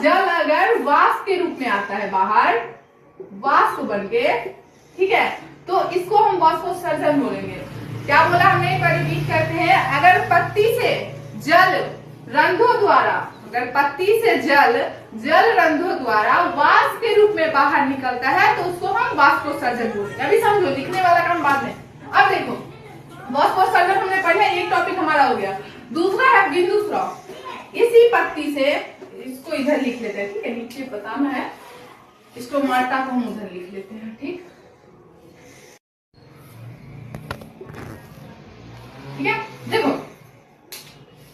जल अगर वाष्प के रूप में आता है बाहर, वाष्प बन के, ठीक है, तो इसको हम वाष्पोत्सर्जन बोलेंगे। क्या बोला हमने, एक बार रिपीट करते हैं। अगर पत्ती से जल रंध्रों द्वारा, अगर पत्ती से जल रंध्रों द्वारा वाष्प के रूप में बाहर निकलता है तो उसको हम वाष्पोत्सर्जन बोलेंगे। अभी समझो, लिखने वाला काम बाद में। अब देखो, वाष्पोत्सर्जन हमने पढ़ा, एक टॉपिक हमारा हो गया। दूसरा है बिंदु स्राव। इसी पत्ती से, इसको इधर लिख लेते हैं, ठीक है, नीचे बताना है, इसको मार्टा को हम उधर लिख लेते हैं, ठीक है। देखो,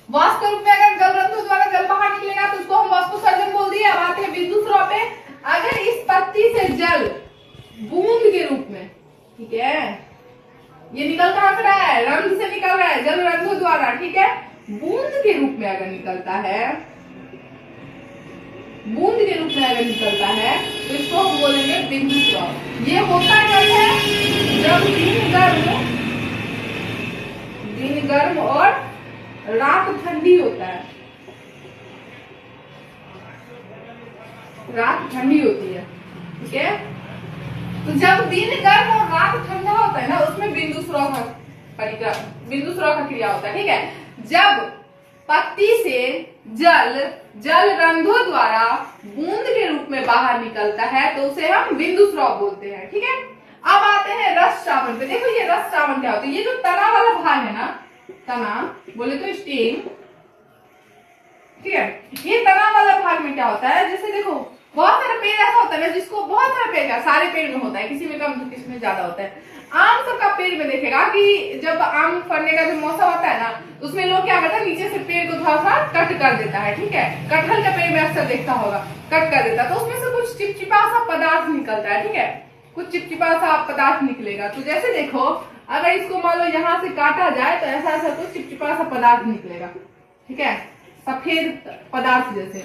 वाष्प के रूप में अगर जल रंध्रों द्वारा जल बाहर निकलेगा तो उसको हम वाष्पोत्सर्जन बोल दिए। अब आते हैं बिंदु स्राव पे। अगर इस पत्ती से जल बूंद के रूप में, ठीक है, ये निकल कहां से रहा है, रंध्र से निकल रहा है, जल रंध्रों द्वारा, ठीक है, बूंद के रूप में अगर निकलता है, बूंद के रूप में अगर निकलता है तो इसको हम बोलेंगे बिंदु स्राव। ये होता कब है, जब दिन गर्म और रात ठंडी होता है, रात ठंडी होती है, ठीक है। तो जब दिन गर्म और रात ठंडा होता है ना, उसमें बिंदु स्राव का क्रिया होता है, ठीक है। जब पत्ती से जल रंध्रों द्वारा बूंद के रूप में बाहर निकलता है तो उसे हम बिंदु स्राव बोलते हैं, ठीक है। अब आते हैं रस श्रावण पे। देखो, ये रस श्रावण क्या होता है, ये जो तना वाला भाग है ना, तना बोले तो स्टेम, ठीक है, ये तना वाला भाग में क्या होता है, जैसे देखो बहुत सारे पेड़ ऐसा होता है ना जिसको, बहुत सारे पेड़ क्या, सारे पेड़ में होता है, किसी में कम तो किसी में ज्यादा होता है। आम सबका पेड़ में देखेगा कि जब आम फलने का जो मौसम आता है ना, उसमें लोग क्या करता है, नीचे से पेड़ को थोड़ा सा कट कर देता है, ठीक है। कटहल का पेड़ में अक्सर देखता होगा, कट कर देता है तो उसमें से कुछ चिपचिपा सा पदार्थ निकलता है, ठीक है, कुछ चिपचिपा सा पदार्थ निकलेगा। तो जैसे देखो, अगर इसको मान लो यहाँ से काटा जाए तो ऐसा ऐसा कुछ चिपचिपा सा पदार्थ निकलेगा, ठीक है, सफेद पदार्थ जैसे।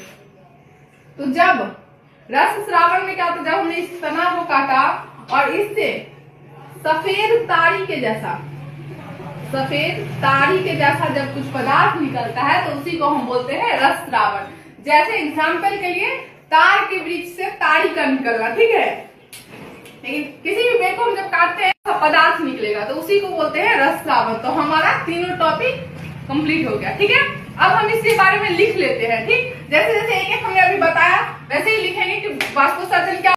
तो जब रस श्रावण में क्या होता है, जब हमने इस तना को काटा और इससे सफेद ताड़ी के जैसा जब कुछ पदार्थ निकलता है तो उसी को हम बोलते हैं रस श्रावण। जैसे एग्जाम्पल के लिए, तार के वृक्ष से ताड़ी का निकलना, ठीक है, लेकिन किसी भी पेड़ को हम जब काटते हैं तो पदार्थ निकलेगा तो उसी को बोलते हैं रस श्रावण। तो हमारा तीनों टॉपिक कंप्लीट हो गया, ठीक है। अब हम इसके बारे में लिख लेते हैं, ठीक। जैसे जैसे एक एक हमने अभी बताया वैसे ही लिखेंगे कि वाष्पोत्सर्जन क्या